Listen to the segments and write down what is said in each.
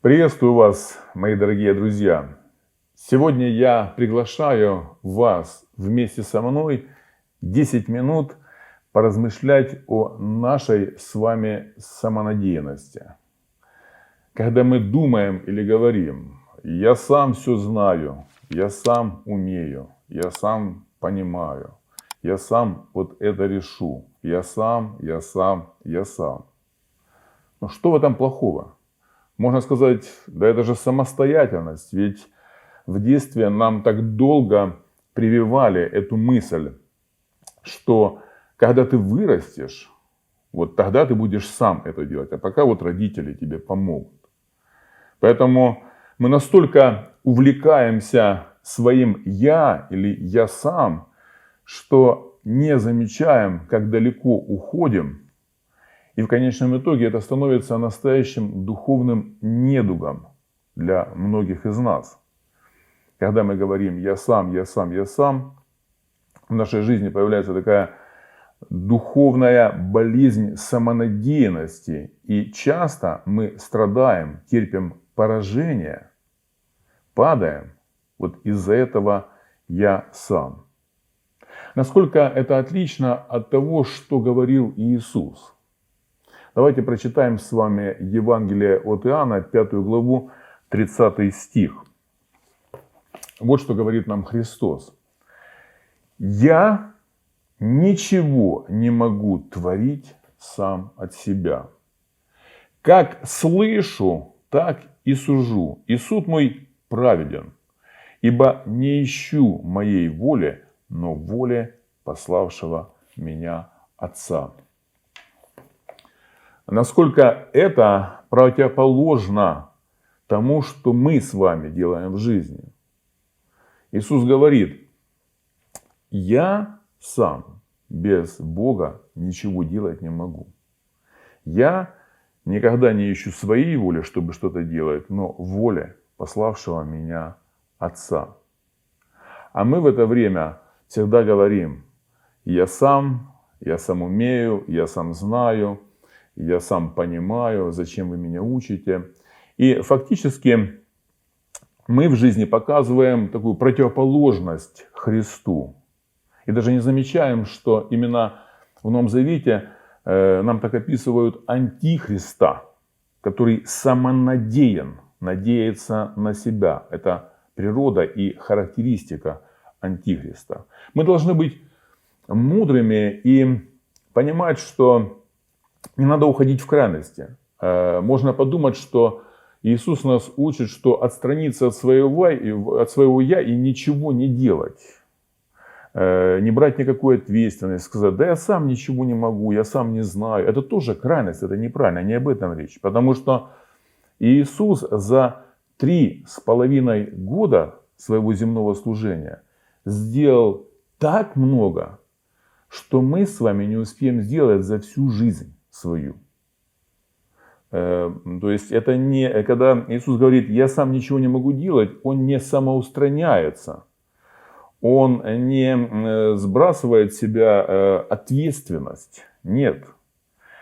Приветствую вас, мои дорогие друзья! Сегодня я приглашаю вас вместе со мной 10 минут поразмышлять о нашей с вами самонадеянности. Когда мы думаем или говорим: «Я сам все знаю, я сам умею, я сам понимаю, я сам вот это решу, я сам, я сам, я сам». Ну что в этом плохого? Можно сказать, да это же самостоятельность, ведь в детстве нам так долго прививали эту мысль, что когда ты вырастешь, вот тогда ты будешь сам это делать, а пока вот родители тебе помогут. Поэтому мы настолько увлекаемся своим «я» или «я сам», что не замечаем, как далеко уходим. И в конечном итоге это становится настоящим духовным недугом для многих из нас. Когда мы говорим «я сам, я сам, я сам», в нашей жизни появляется такая духовная болезнь самонадеянности. И часто мы страдаем, терпим поражение, падаем вот из-за этого «я сам». Насколько это отлично от того, что говорил Иисус. Давайте прочитаем с вами Евангелие от Иоанна, 5 главу, 30 стих. Вот что говорит нам Христос. «Я ничего не могу творить сам от себя. Как слышу, так и сужу, и суд мой праведен, ибо не ищу моей воли, но воли пославшего меня Отца». Насколько это противоположно тому, что мы с вами делаем в жизни. Иисус говорит: «Я сам без Бога ничего делать не могу. Я никогда не ищу своей воли, чтобы что-то делать, но воли пославшего меня Отца». А мы в это время всегда говорим: я сам умею, я сам знаю, я сам понимаю, зачем вы меня учите. И фактически мы в жизни показываем такую противоположность Христу. И даже не замечаем, что именно в Новом Завете нам так описывают антихриста, который самонадеян, надеется на себя. Это природа и характеристика антихриста. Мы должны быть мудрыми и понимать, что не надо уходить в крайности. Можно подумать, что Иисус нас учит, что отстраниться от своего «я» и ничего не делать. Не брать никакой ответственности, сказать: да я сам ничего не могу, я сам не знаю. Это тоже крайность, это неправильно, не об этом речь. Потому что Иисус за 3,5 года своего земного служения сделал так много, что мы с вами не успеем сделать за всю жизнь свою. То есть это не, когда Иисус говорит: я сам ничего не могу делать, Он не самоустраняется. Он не сбрасывает с себя ответственность. Нет.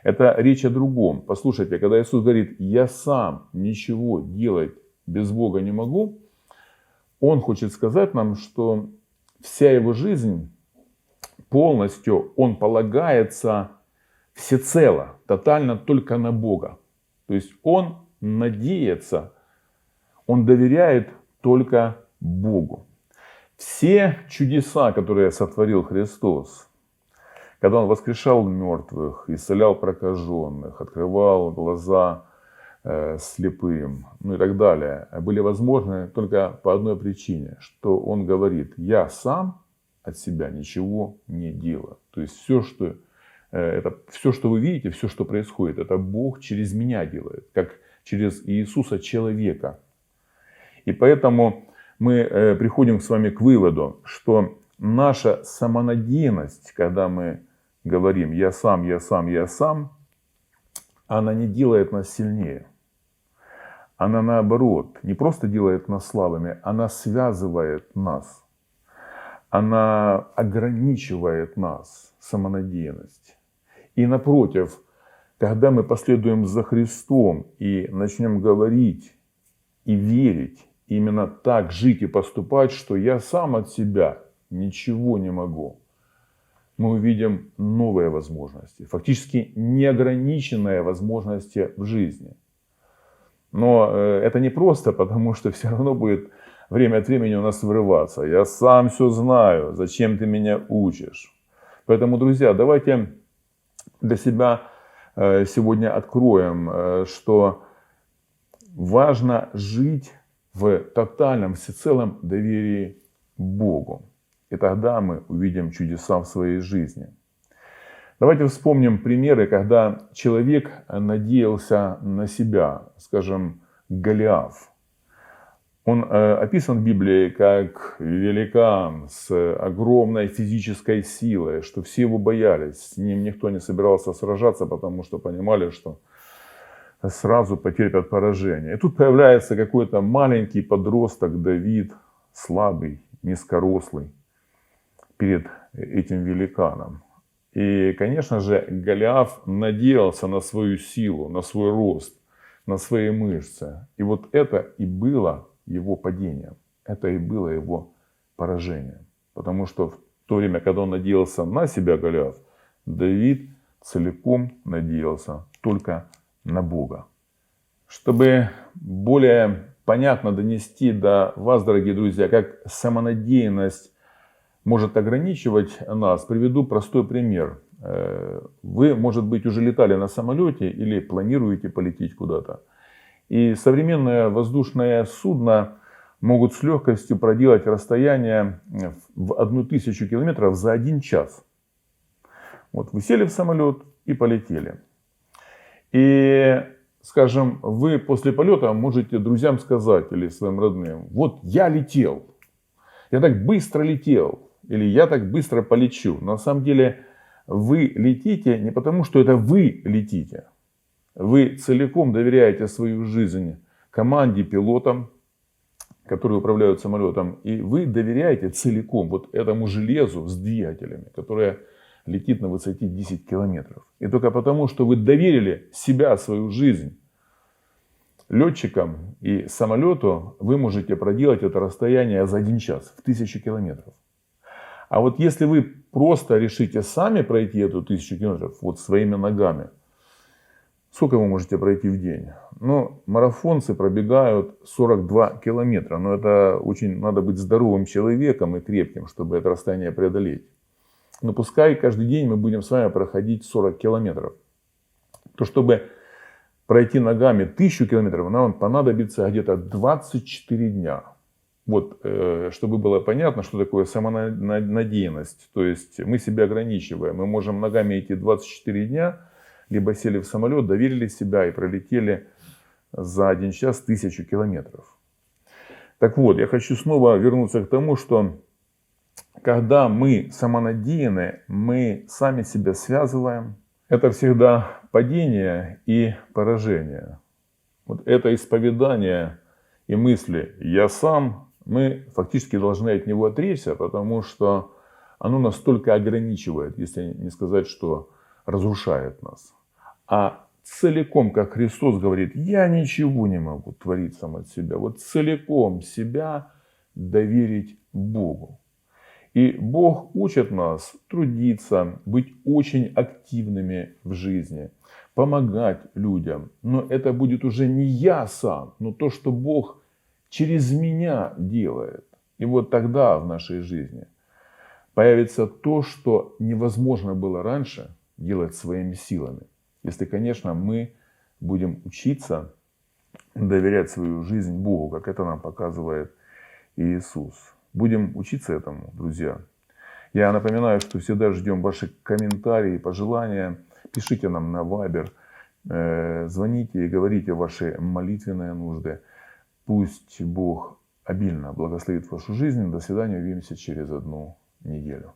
Это речь о другом. Послушайте, когда Иисус говорит: я сам ничего делать без Бога не могу, Он хочет сказать нам, что вся Его жизнь полностью Он полагается всецело, тотально только на Бога. То есть Он надеется, Он доверяет только Богу. Все чудеса, которые сотворил Христос, когда Он воскрешал мертвых, исцелял прокаженных, открывал глаза слепым, ну и так далее, были возможны только по одной причине, что Он говорит: я сам от себя ничего не делаю. То есть все, что вы видите, все, что происходит, это Бог через меня делает, как через Иисуса человека. И поэтому мы приходим с вами к выводу, что наша самонадеянность, когда мы говорим я сам, я сам, я сам, она не делает нас сильнее. Она наоборот, не просто делает нас слабыми, она связывает нас. Она ограничивает нас, самонадеянность. И напротив, когда мы последуем за Христом и начнем говорить и верить, именно так жить и поступать, что я сам от себя ничего не могу, мы увидим новые возможности, фактически неограниченные возможности в жизни. Но это не просто, потому что все равно будет время от времени у нас вырываться. Я сам все знаю, зачем ты меня учишь? Поэтому, друзья, давайте для себя сегодня откроем, что важно жить в тотальном, всецелом доверии Богу. И тогда мы увидим чудеса в своей жизни. Давайте вспомним примеры, когда человек надеялся на себя, скажем, Голиаф. Он описан в Библии как великан с огромной физической силой, что все его боялись. С ним никто не собирался сражаться, потому что понимали, что сразу потерпят поражение. И тут появляется какой-то маленький подросток Давид, слабый, низкорослый, перед этим великаном. И, конечно же, Голиаф надеялся на свою силу, на свой рост, на свои мышцы. И вот это и было его падением. Это и было его поражением. Потому что в то время, когда он надеялся на себя, Голиаф, Давид целиком надеялся только на Бога. Чтобы более понятно донести до вас, дорогие друзья, как самонадеянность может ограничивать нас, приведу простой пример. Вы, может быть, уже летали на самолете или планируете полететь куда-то. И современное воздушное судно могут с легкостью проделать расстояние в 1000 километров за 1 час. Вот вы сели в самолет и полетели. И, скажем, вы после полета можете друзьям сказать или своим родным: вот я летел, я так быстро летел, или я так быстро полечу. На самом деле вы летите не потому, что это вы летите. Вы целиком доверяете свою жизнь команде, пилотам, которые управляют самолетом. И вы доверяете целиком вот этому железу с двигателями, которое летит на высоте 10 километров. И только потому, что вы доверили себя, свою жизнь летчикам и самолету, вы можете проделать это расстояние за 1 час, в 1000 километров. А вот если вы просто решите сами пройти эту 1000 километров вот своими ногами, сколько вы можете пройти в день? Ну, марафонцы пробегают 42 километра. Но это очень надо быть здоровым человеком и крепким, чтобы это расстояние преодолеть. Но пускай каждый день мы будем с вами проходить 40 километров. То чтобы пройти ногами 1000 километров, нам понадобится где-то 24 дня. Вот, чтобы было понятно, что такое самонадеянность. То есть мы себя ограничиваем. Мы можем ногами идти 24 дня, либо сели в самолет, доверили себя и пролетели за 1 час 1000 километров. Так вот, я хочу снова вернуться к тому, что когда мы самонадеяны, мы сами себя связываем. Это всегда падение и поражение. Вот это исповедание и мысли «я сам», мы фактически должны от него отречься, потому что оно настолько ограничивает, если не сказать, что разрушает нас. А целиком, как Христос говорит, я ничего не могу творить сам от себя. Вот целиком себя доверить Богу. И Бог учит нас трудиться, быть очень активными в жизни, помогать людям. Но это будет уже не я сам, но то, что Бог через меня делает. И вот тогда в нашей жизни появится то, что невозможно было раньше делать своими силами. Если, конечно, мы будем учиться доверять свою жизнь Богу, как это нам показывает Иисус. Будем учиться этому, друзья. Я напоминаю, что всегда ждем ваши комментарии, пожелания. Пишите нам на Viber, звоните и говорите ваши молитвенные нужды. Пусть Бог обильно благословит вашу жизнь. До свидания, увидимся через 1 неделю.